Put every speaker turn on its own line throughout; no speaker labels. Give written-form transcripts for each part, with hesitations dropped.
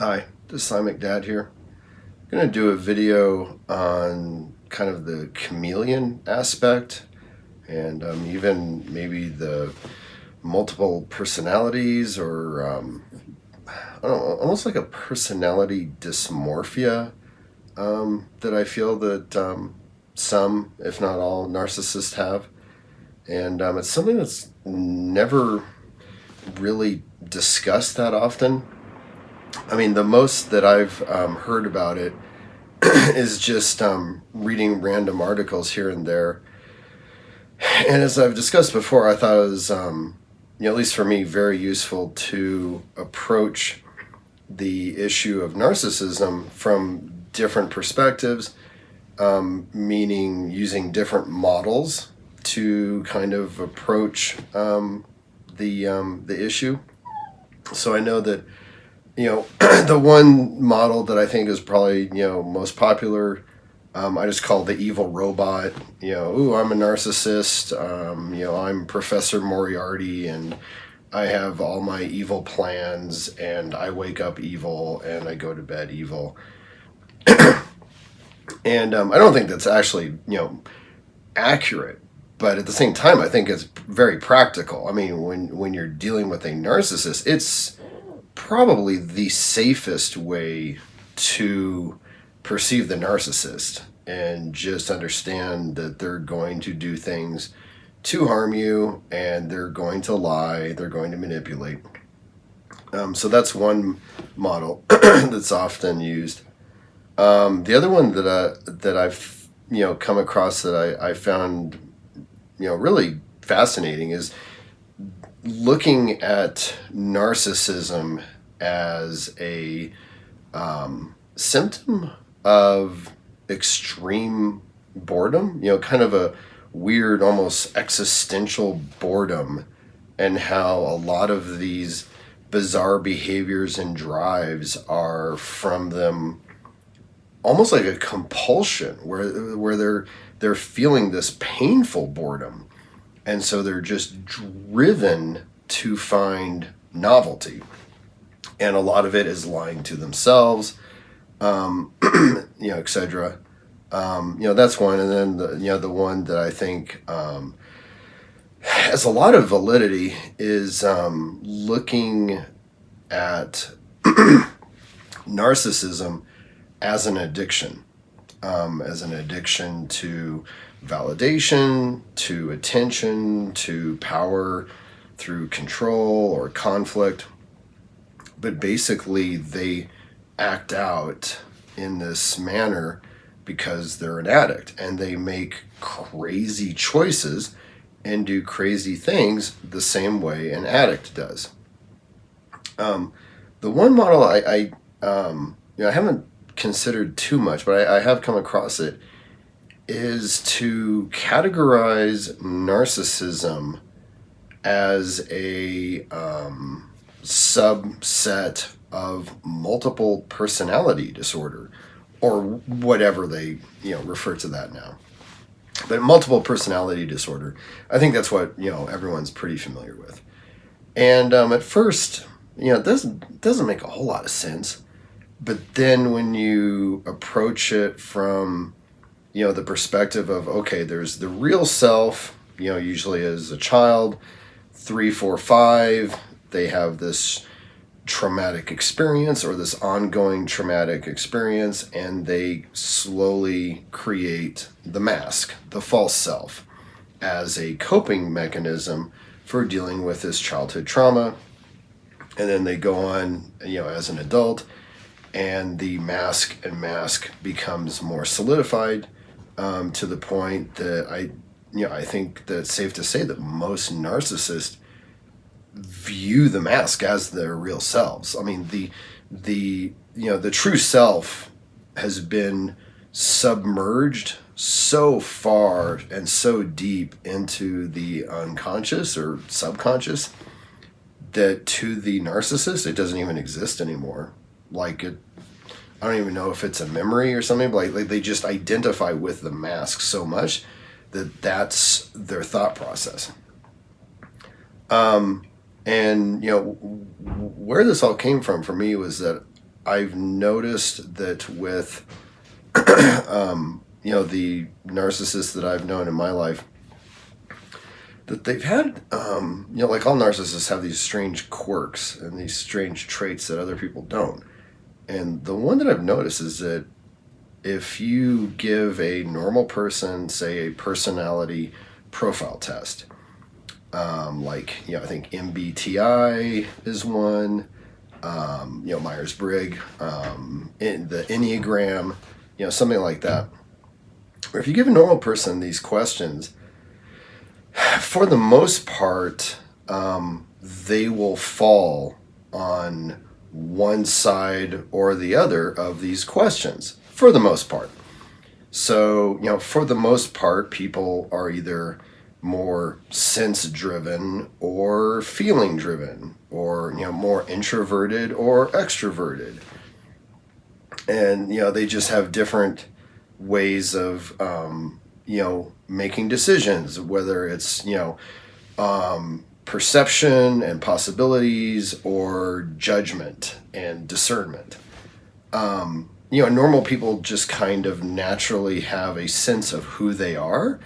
Hi, this is Simon Dad here. I'm going to do a video on kind of the chameleon aspect and even maybe the multiple personalities or I don't know, almost like a personality dysmorphia that I feel that some, if not all, narcissists have. And it's something that's never really discussed that often. I mean, the most that I've heard about it is just reading random articles here and there. And as I've discussed before, I thought it was, at least for me, very useful to approach the issue of narcissism from different perspectives, meaning using different models to kind of approach the issue. So I know that the one model that I think is probably, most popular, I just call the evil robot. Ooh, I'm a narcissist. I'm Professor Moriarty, and I have all my evil plans, and I wake up evil, and I go to bed evil. And I don't think that's actually, accurate. But at the same time, I think it's very practical. I mean, when you're dealing with a narcissist, it's probably the safest way to perceive the narcissist and just understand that they're going to do things to harm you, and they're going to lie, they're going to manipulate. So that's one model that's often used. The other one that I've come across that I found really fascinating is looking at narcissism as a symptom of extreme boredom, kind of a weird, almost existential boredom, and how a lot of these bizarre behaviors and drives are from them almost like a compulsion where they're feeling this painful boredom, and so they're just driven to find novelty. And a lot of it is lying to themselves, etc. That's one. And then the one that I think has a lot of validity is looking at narcissism as an addiction to validation, to attention, to power through control or conflict. But basically, they act out in this manner because they're an addict, and they make crazy choices and do crazy things the same way an addict does. The one model I haven't considered too much, but I have come across it, is to categorize narcissism as a subset of multiple personality disorder, or whatever they refer to that now. But multiple personality disorder, I think that's what everyone's pretty familiar with. And at first, it doesn't make a whole lot of sense. But then when you approach it from the perspective of, okay, there's the real self, usually as a child, 3, 4, 5, they have this traumatic experience or this ongoing traumatic experience, and they slowly create the mask, the false self, as a coping mechanism for dealing with this childhood trauma. And then they go on, as an adult, and the mask becomes more solidified, to the point that I think that it's safe to say that most narcissists view the mask as their real selves. I mean, the true self has been submerged so far and so deep into the unconscious or subconscious that to the narcissist it doesn't even exist anymore. I don't even know if it's a memory or something, but like they just identify with the mask so much that that's their thought process. And where this all came from for me was that I've noticed that with the narcissists that I've known in my life, that they've had, like all narcissists have these strange quirks and these strange traits that other people don't. And the one that I've noticed is that if you give a normal person, say, a personality profile test, I think MBTI is one, Myers-Briggs, in the Enneagram, something like that. Or if you give a normal person these questions, for the most part, they will fall on one side or the other of these questions, for the most part. So, for the most part, people are either more sense-driven or feeling-driven, or, more introverted or extroverted. And, they just have different ways of, making decisions, whether it's, perception and possibilities or judgment and discernment. Normal people just kind of naturally have a sense of who they are.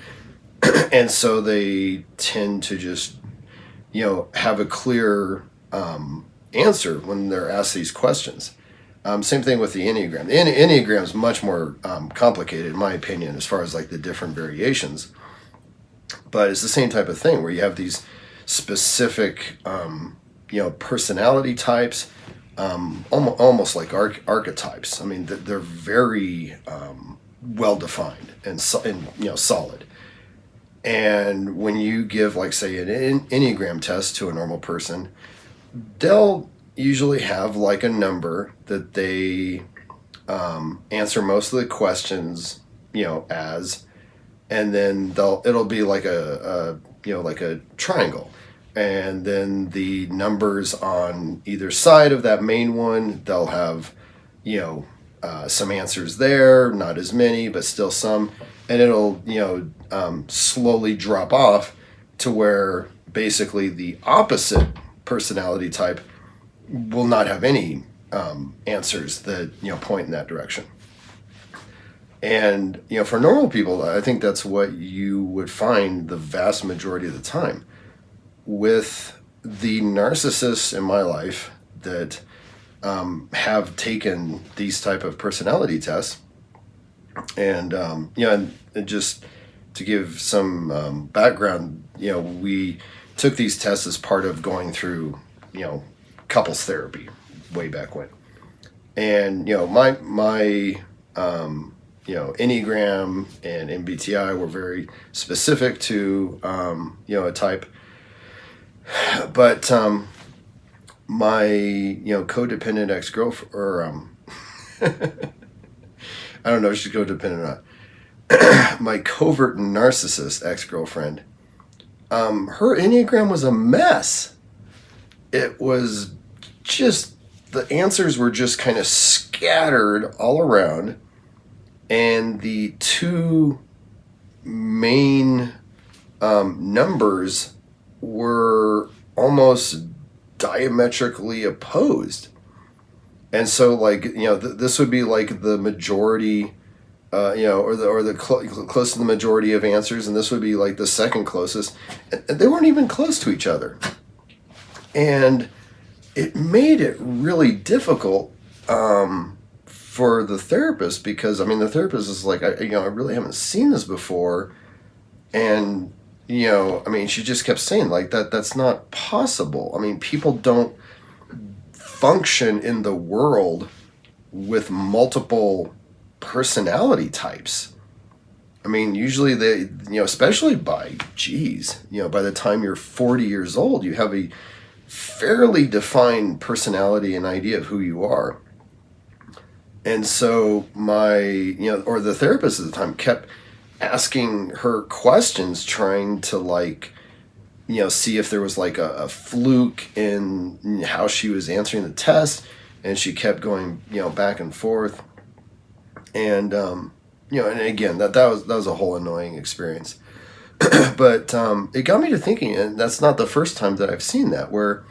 And so they tend to just, have a clear answer when they're asked these questions. Same thing with the Enneagram. The Enneagram is much more complicated, in my opinion, as far as like the different variations. But it's the same type of thing where you have these specific, personality types, almost like archetypes. I mean, they're very well defined and solid. And when you give, like, say, an Enneagram test to a normal person, they'll usually have like a number that they answer most of the questions, as, and then it'll be like a triangle, and then the numbers on either side of that main one, they'll have some answers there, not as many, but still some, and it'll slowly drop off to where basically the opposite personality type will not have any answers that point in that direction. And for normal people, I think that's what you would find the vast majority of the time. With the narcissists in my life that have taken these type of personality tests, and and just to give some background, we took these tests as part of going through couples therapy way back when. And my Enneagram and MBTI were very specific to a type, but my codependent ex-girlfriend, or I don't know if she's codependent or not, my covert narcissist ex-girlfriend, her Enneagram was a mess. It was just, the answers were just kind of scattered all around, and the two main numbers were almost diametrically opposed. And so, this would be like the majority, or the close to the majority of answers, and this would be like the second closest. And they weren't even close to each other. And it made it really difficult for the therapist, because the therapist is like, I really haven't seen this before, and she just kept saying like that's not possible. People don't function in the world with multiple personality types. Usually they, especially by the time you're 40 years old, you have a fairly defined personality and idea of who you are. And so the therapist at the time kept asking her questions, trying to see if there was like a fluke in how she was answering the test. And she kept going, back and forth. And, and again, that was a whole annoying experience. But it got me to thinking, and that's not the first time that I've seen that, where,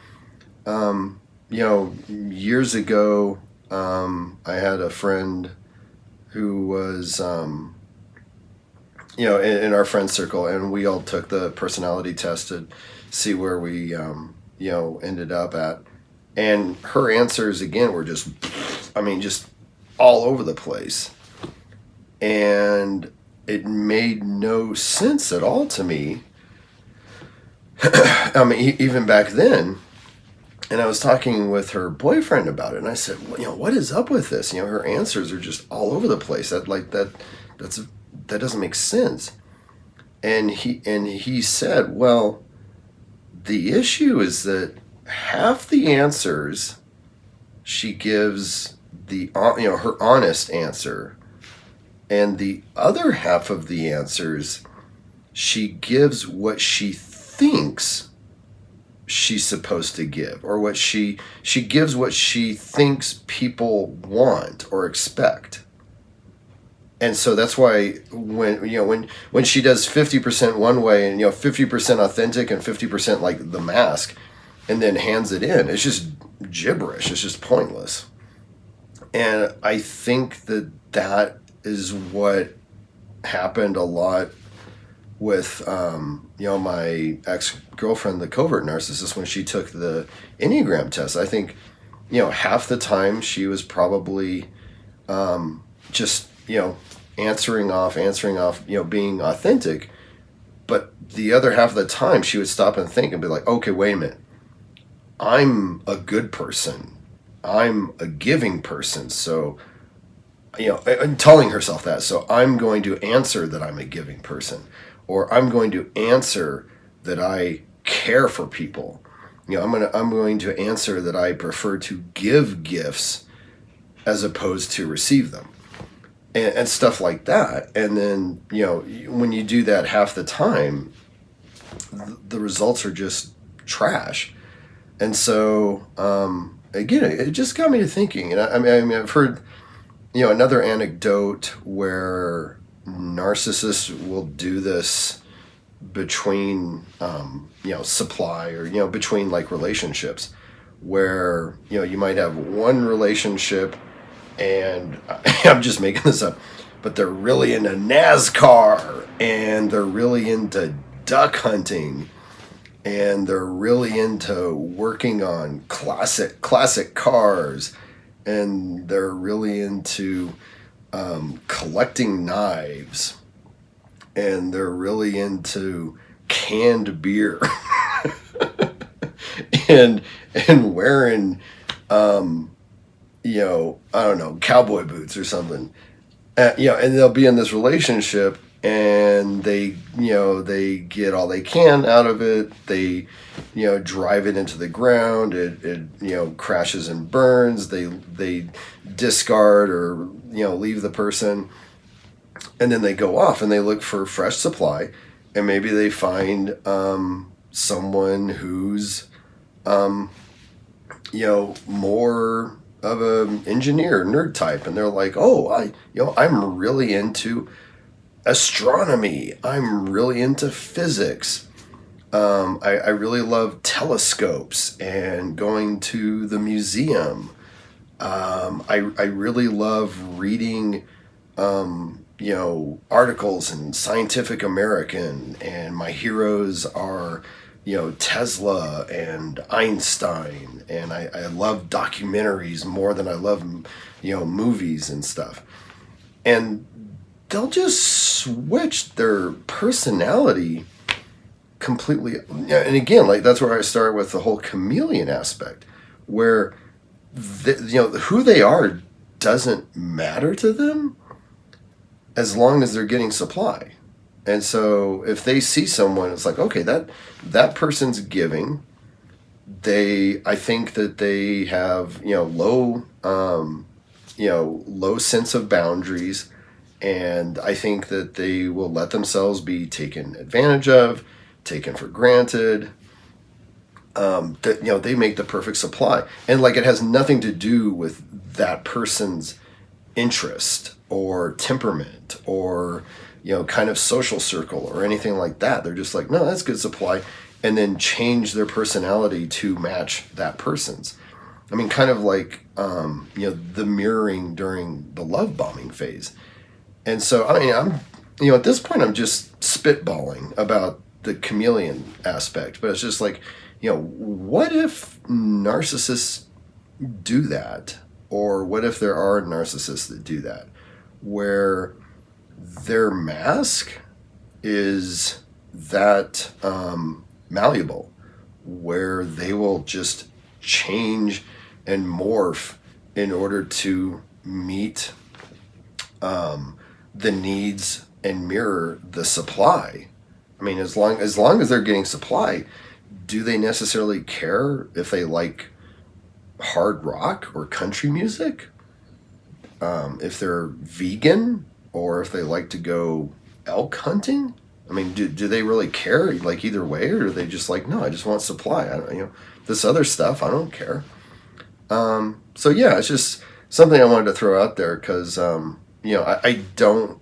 years ago, I had a friend who was, in our friend circle, and we all took the personality test to see where we, ended up at. And her answers, again, were just, just all over the place. And it made no sense at all to me. Even back then. And I was talking with her boyfriend about it, and I said, well, what is up with this? Her answers are just all over the place. That doesn't make sense. And he said, well, the issue is that half the answers she gives her honest answer, and the other half of the answers she gives what she thinks she's supposed to give, or what she gives what she thinks people want or expect. And so that's why when she does 50% one way and 50% authentic and 50% like the mask, and then hands it in, it's just gibberish. It's just pointless. And I think that is what happened a lot with my ex-girlfriend, the covert narcissist, when she took the Enneagram test. I think half the time she was probably just answering off, being authentic, but the other half of the time she would stop and think and be like, okay, wait a minute, I'm a good person, I'm a giving person, so and telling herself that, so I'm going to answer that I'm a giving person, or I'm going to answer that I care for people. I'm going to answer that I prefer to give gifts as opposed to receive them, and stuff like that. And then when you do that half the time, the results are just trash. And so again, it just got me to thinking. And I've heard another anecdote where narcissists will do this between supply, or between like relationships, where you might have one relationship, and I'm just making this up, but they're really into NASCAR, and they're really into duck hunting, and they're really into working on classic cars, and they're really into collecting knives, and they're really into canned beer and wearing I don't know, cowboy boots or something. And they'll be in this relationship, and they get all they can out of it. They drive it into the ground. It crashes and burns. They discard or leave the person, and then they go off and they look for fresh supply, and maybe they find someone who's more of an engineer nerd type, and they're like, oh, I'm really into astronomy, I'm really into physics, I really love telescopes and going to the museum, I really love reading articles in Scientific American, and my heroes are Tesla and Einstein, and I love documentaries more than I love movies and stuff. And they'll just switch their personality completely. And again, like, that's where I start with the whole chameleon aspect, where who they are doesn't matter to them as long as they're getting supply. And so if they see someone, it's like, okay, that person's giving. I think that they have, low sense of boundaries, and I think that they will let themselves be taken advantage of, taken for granted. They make the perfect supply, and like, it has nothing to do with that person's interest or temperament or kind of social circle or anything like that. They're just like, no, that's good supply, and then change their personality to match that person's. I mean, kind of like the mirroring during the love bombing phase. And so, I mean, at this point, I'm just spitballing about the chameleon aspect, but it's just like, what if narcissists do that? Or what if there are narcissists that do that, where their mask is that malleable, where they will just change and morph in order to meet the needs and mirror the supply. I mean, as long as they're getting supply, do they necessarily care if they like hard rock or country music? If they're vegan, or if they like to go elk hunting? I mean, do they really care, like, either way, or are they just like, no, I just want supply. I don't, this other stuff, I don't care. So yeah, it's just something I wanted to throw out there because, I don't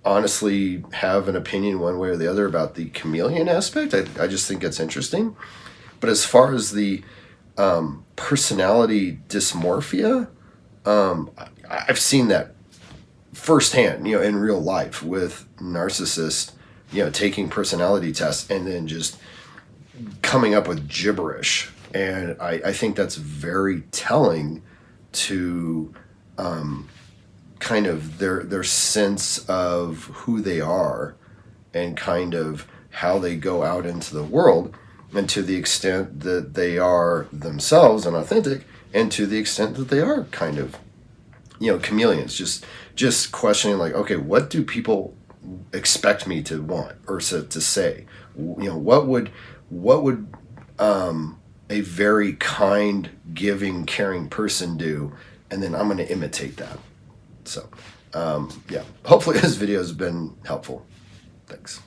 honestly have an opinion one way or the other about the chameleon aspect. I just think it's interesting. But as far as the personality dysmorphia, I've seen that firsthand, in real life with narcissists, taking personality tests and then just coming up with gibberish. And I think that's very telling to kind of their sense of who they are and kind of how they go out into the world, and to the extent that they are themselves and authentic, and to the extent that they are kind of, chameleons, just questioning, like, okay, what do people expect me to want or to say? What would a very kind, giving, caring person do? And then I'm going to imitate that. So, hopefully this video has been helpful. Thanks.